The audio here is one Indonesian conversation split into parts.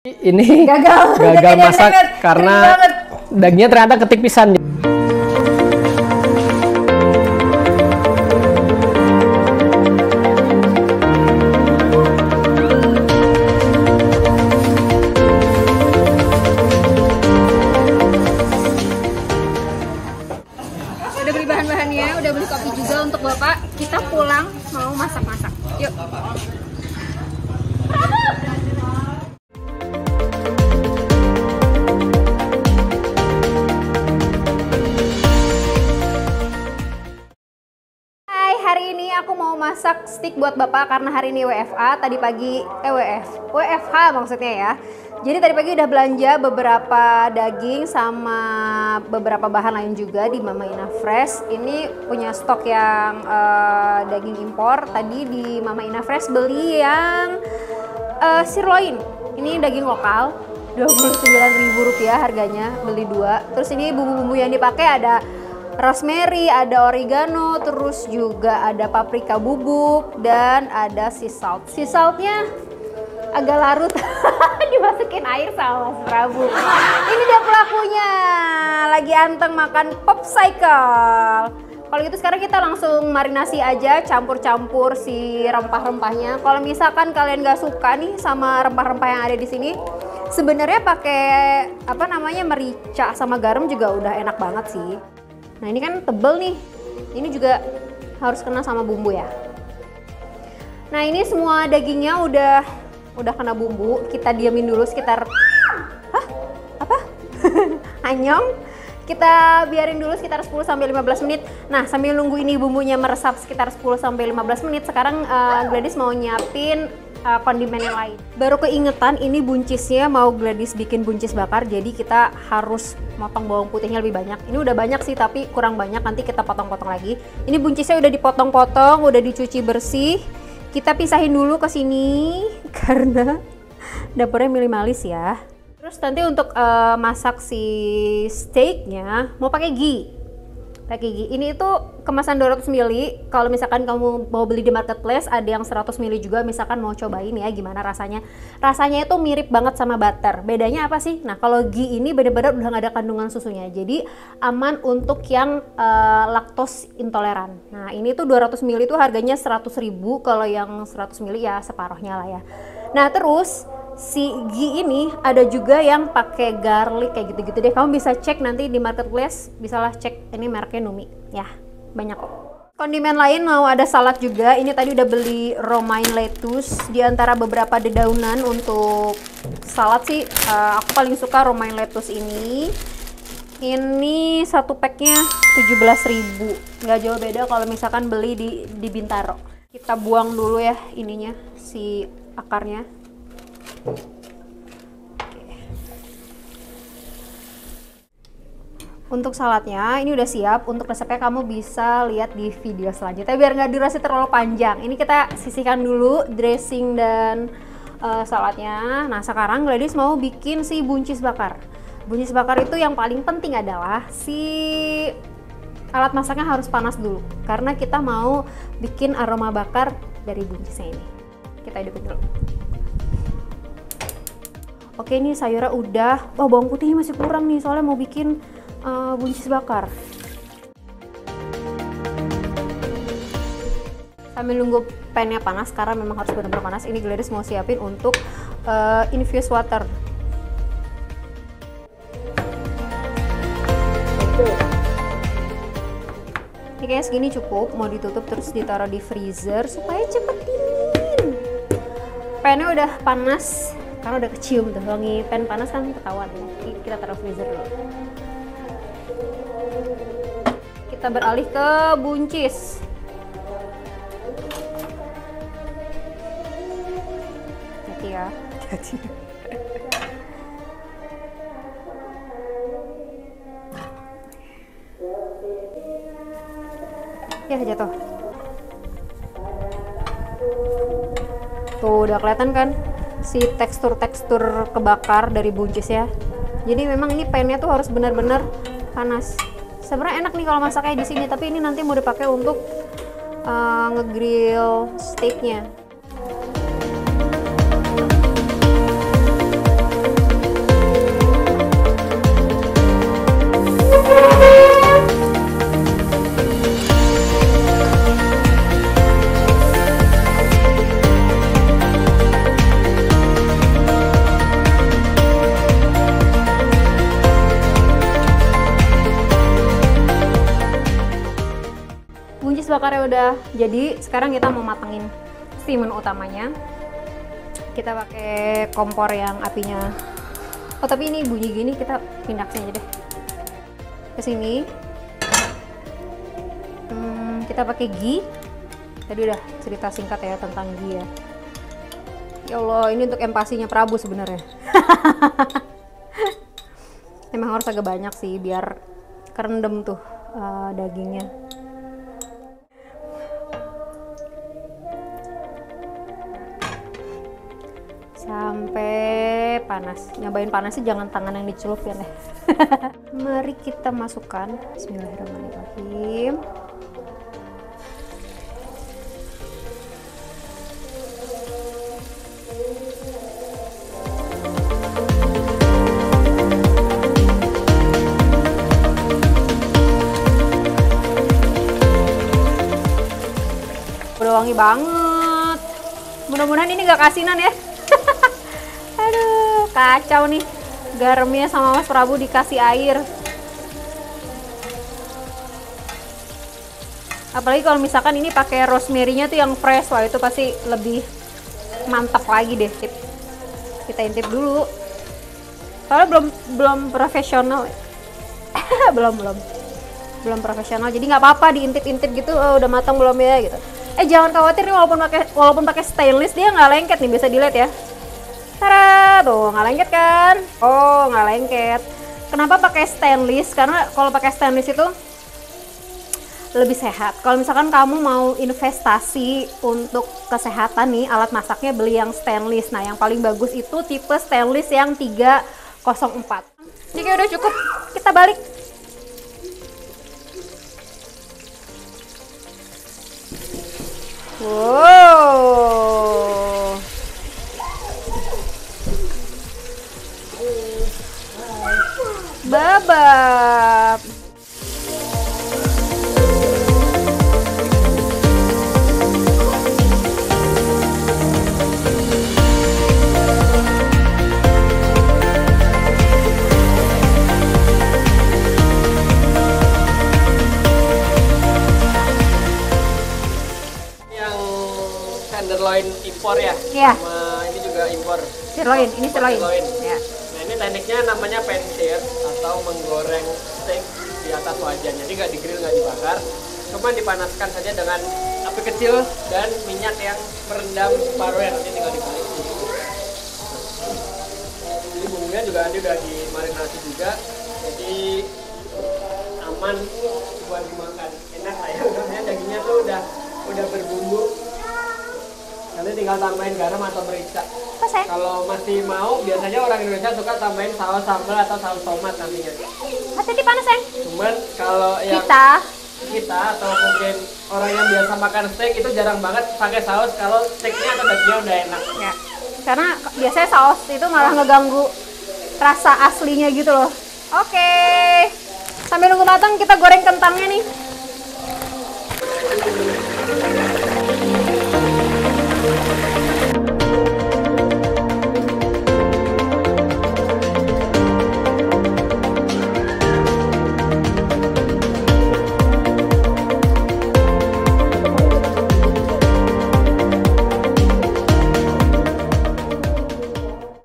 Ini gagal masak karena dagingnya ternyata ketipisan. Udah beli bahan-bahannya, udah beli kopi juga untuk Bapak. Kita pulang mau masak-masak. Yuk. Hari ini aku mau masak steak buat Bapak karena hari ini WFA, tadi pagi WFH maksudnya ya. Jadi tadi pagi udah belanja beberapa daging sama beberapa bahan lain juga di Mama Ina Fresh. Ini punya stok yang daging impor. Tadi di Mama Ina Fresh beli yang sirloin. Ini daging lokal, Rp29.000 harganya, beli 2. Terus ini bumbu-bumbu yang dipakai ada rosemary, ada oregano, terus juga ada paprika bubuk dan ada sea salt. Sea saltnya agak larut, dimasukin air sama Mas Prabu. Ini dia pelakunya, lagi anteng makan popsicle. Kalau gitu sekarang kita langsung marinasi aja, campur-campur si rempah-rempahnya. Kalau misalkan kalian gak suka nih sama rempah-rempah yang ada di sini, sebenarnya pakai merica sama garam juga udah enak banget sih. Nah ini kan tebel nih, ini juga harus kena sama bumbu ya. Nah ini semua dagingnya udah kena bumbu, kita diamin dulu sekitar, anyong. Kita biarin dulu sekitar 10-15 menit. Nah sambil nunggu ini bumbunya meresap sekitar 10-15 menit, sekarang Gladys mau nyiapin kondimen yang lain. Baru keingetan ini buncisnya mau Gladys bikin buncis bakar, jadi kita harus motong bawang putihnya lebih banyak. Ini udah banyak sih tapi kurang banyak, nanti kita potong-potong lagi. Ini buncisnya udah dipotong-potong, udah dicuci bersih. Kita pisahin dulu ke sini karena dapurnya minimalis ya. Terus nanti untuk masak si steaknya mau pakai ghee. Ini itu kemasan 200 ml. Kalau misalkan kamu mau beli di marketplace ada yang 100 ml juga, misalkan mau cobain ya gimana rasanya. Rasanya itu mirip banget sama butter. Bedanya apa sih? Nah, kalau ghee ini benar-benar udah nggak ada kandungan susunya. Jadi aman untuk yang laktos intoleran. Nah, ini tuh 200 ml itu harganya 100.000, kalau yang 100 ml ya separohnya lah ya. Nah, terus si ghee ini ada juga yang pakai garlic kayak gitu-gitu deh. Kamu bisa cek nanti di marketplace, bisalah cek, ini mereknya Numi ya, banyak kok. Kondimen lain mau ada salad juga. Ini tadi udah beli romaine lettuce, di antara beberapa dedaunan untuk salad sih aku paling suka romaine lettuce ini. Ini satu packnya 17.000, nggak jauh beda kalau misalkan beli di Bintaro. Kita buang dulu ya ininya, si akarnya. Untuk saladnya ini udah siap. Untuk resepnya kamu bisa lihat di video selanjutnya biar nggak durasi terlalu panjang. Ini kita sisihkan dulu dressing dan saladnya. Nah sekarang Gladys mau bikin si buncis bakar. Buncis bakar itu yang paling penting adalah si alat masaknya harus panas dulu karena kita mau bikin aroma bakar dari buncisnya ini. Kita hidupin dulu. Oke, ini sayurnya udah. Oh, bawang putihnya masih kurang nih, soalnya mau bikin buncis bakar. Sambil nunggu pannya panas, karena memang harus benar-benar panas. Ini Gladys mau siapin untuk infused water. Ini kayaknya segini cukup, mau ditutup terus ditaruh di freezer supaya cepet dingin. Pannya udah panas. Karena udah kecium tuh, wangi pan panas kan ketahuan ya. Kita taruh freezer dulu. Kita beralih ke buncis. Hati ya, hati. Ya jatuh. Tuh udah kelihatan kan? Si tekstur-tekstur kebakar dari buncis ya. Jadi memang ini pannya tuh harus benar-benar panas. Sebenarnya enak nih kalau masaknya di sini, tapi ini nanti mau dipakai untuk ngegrill steaknya. kita udah jadi, sekarang kita mau matengin si menu utamanya. Kita pakai kompor yang apinya. Oh tapi ini bunyi gini, kita pindah ke sini aja deh. Ke sini. Kita pakai ghee. Tadi udah cerita singkat ya tentang ghee ya. Ya Allah, ini untuk empasinya Prabu sebenarnya. Emang harus agak banyak sih biar kerendam tuh dagingnya. Sampai panas. Nyobain panasnya jangan tangan yang dicelup ya deh. Mari kita masukkan. Bismillahirrahmanirrahim. Udah wangi banget. Mudah-mudahan ini nggak kasinan ya. Aduh, kacau nih. Garamnya sama Mas Prabu dikasih air. Apalagi kalau misalkan ini pakai rosemary-nya tuh yang fresh, wah itu pasti lebih mantap lagi deh. Kita intip dulu. Soalnya belum profesional. belum profesional. Jadi nggak apa-apa diintip-intip gitu. Oh, udah matang belum ya gitu. Jangan khawatir nih, walaupun pakai stainless dia nggak lengket nih, bisa dilihat ya. Tara, tuh nggak lengket kan? Oh, nggak lengket. Kenapa pakai stainless? Karena kalau pakai stainless itu lebih sehat. Kalau misalkan kamu mau investasi untuk kesehatan nih, alat masaknya beli yang stainless. Nah, yang paling bagus itu tipe stainless yang 304. Ini kayak udah cukup. Kita balik. Wow. Babab. Tenderloin impor ya? Iya. Sama ini juga impor. Sirloin, ini sirloin. Ya. Nah ini tekniknya namanya pan-sear atau menggoreng steak di atas wajan. Jadi nggak di-grill, nggak dibakar, cuma dipanaskan saja dengan api kecil dan minyak yang merendam separuhnya. Nanti tinggal dibalik. Jadi bumbunya juga nanti udah dimarinasi juga, jadi aman buat dimakan. Enak lah ya, karena dagingnya tuh udah berbumbu. Nanti tinggal tambahin garam atau merica. Kalau masih mau, biasanya orang Indonesia suka tambahin saus sambal atau saus tomat nantinya. Hati-hati panas ya. Cuman kalau yang kita atau mungkin orang yang biasa makan steak itu jarang banget pakai saus kalau steaknya atau dagingnya udah enak. Ya. Karena biasanya saus itu malah ngeganggu rasa aslinya gitu loh. Oke. Sambil nunggu matang kita goreng kentangnya nih.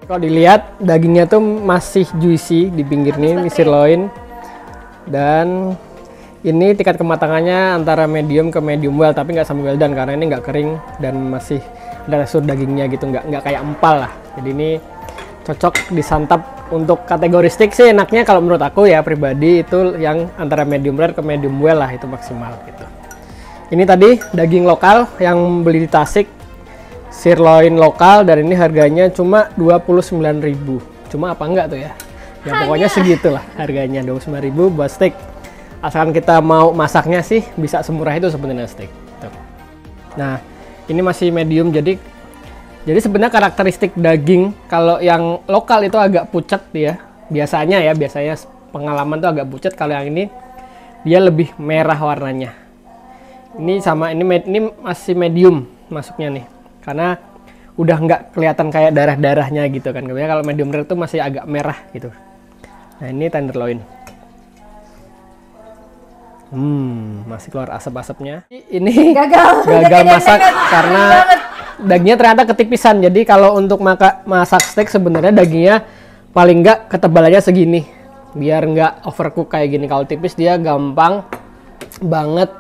Kalau dilihat dagingnya tuh masih juicy di pinggir ini sirloin, dan ini tingkat kematangannya antara medium ke medium well, tapi nggak sampai well done karena ini nggak kering dan masih ada tekstur dagingnya gitu, nggak kayak empal lah. Jadi ini cocok disantap. Untuk kategori steak sih enaknya kalau menurut aku ya pribadi itu yang antara medium rare ke medium well lah, itu maksimal gitu. Ini tadi daging lokal yang beli di Tasik, sirloin lokal, dan ini harganya cuma 29.000. Cuma apa enggak tuh ya? Ya pokoknya segitulah harganya, 29.000 buat steak. Asalkan kita mau masaknya sih bisa semurah itu sebenarnya steak. Tuh. Nah, ini masih medium, jadi sebenarnya karakteristik daging kalau yang lokal itu agak pucat dia. Biasanya pengalaman tuh agak pucat, kalau yang ini dia lebih merah warnanya. Ini sama ini masih medium masuknya nih. Karena udah nggak kelihatan kayak darah-darahnya gitu kan. Kalau medium rare tuh masih agak merah gitu. Nah ini tenderloin. Masih keluar asap-asapnya. Ini Gagal. gagal masak karena dagingnya ternyata ketipisan. Jadi kalau untuk masak steak sebenarnya dagingnya paling nggak ketebalannya segini, biar nggak overcook kayak gini. Kalau tipis dia gampang banget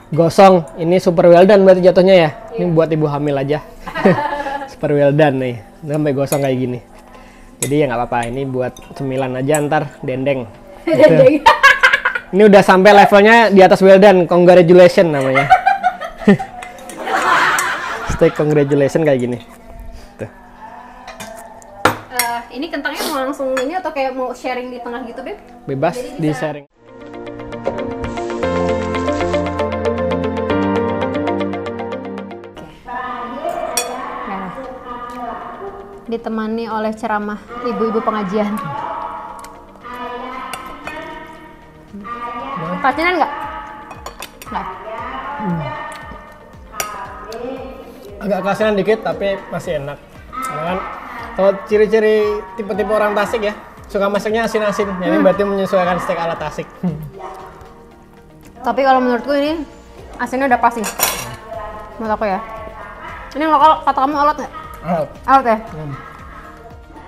gosong. Ini super well done berarti jatuhnya ya. Ini buat ibu hamil aja. Super well done nih, sampai gosong kayak gini. Jadi ya nggak apa-apa, ini buat cemilan aja ntar dendeng. Gitu. Ini udah sampai levelnya di atas well done, congratulations namanya. Steak congratulations kayak gini. Tuh. Ini kentangnya mau langsung ini atau kayak mau sharing di tengah gitu, Beb? Bebas di sharing. Ditemani oleh ceramah ibu-ibu pengajian. Kasinan nggak? Nggak. Agak kasinan dikit tapi masih enak. Karena kan kalau ciri-ciri tipe-tipe orang Tasik ya, suka masaknya asin-asin. Jadi berarti menyesuaikan steak ala Tasik. Tapi kalau menurutku ini asinnya udah pas nih. Menurut aku ya. Ini lokal, kata kamu alot nggak? Alot ya?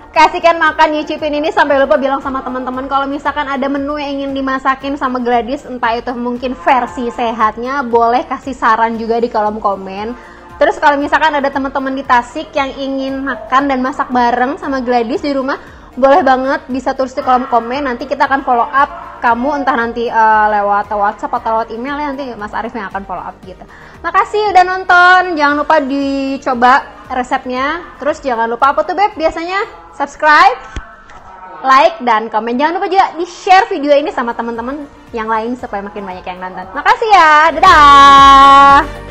Kasihkan makan, nyicipin ini sampai lupa bilang sama teman-teman kalau misalkan ada menu yang ingin dimasakin sama Gladys, entah itu mungkin versi sehatnya, boleh kasih saran juga di kolom komen. Terus kalau misalkan ada teman-teman di Tasik yang ingin makan dan masak bareng sama Gladys di rumah, boleh banget bisa tulis di kolom komen. Nanti kita akan follow up kamu, entah nanti lewat WhatsApp atau lewat email ya, nanti Mas Arif yang akan follow up gitu. Makasih udah nonton, jangan lupa dicoba resepnya. Terus jangan lupa apa tuh Beb biasanya? Subscribe, like, dan komen. Jangan lupa juga di-share video ini sama teman-teman yang lain supaya makin banyak yang nonton. Makasih ya, dadah!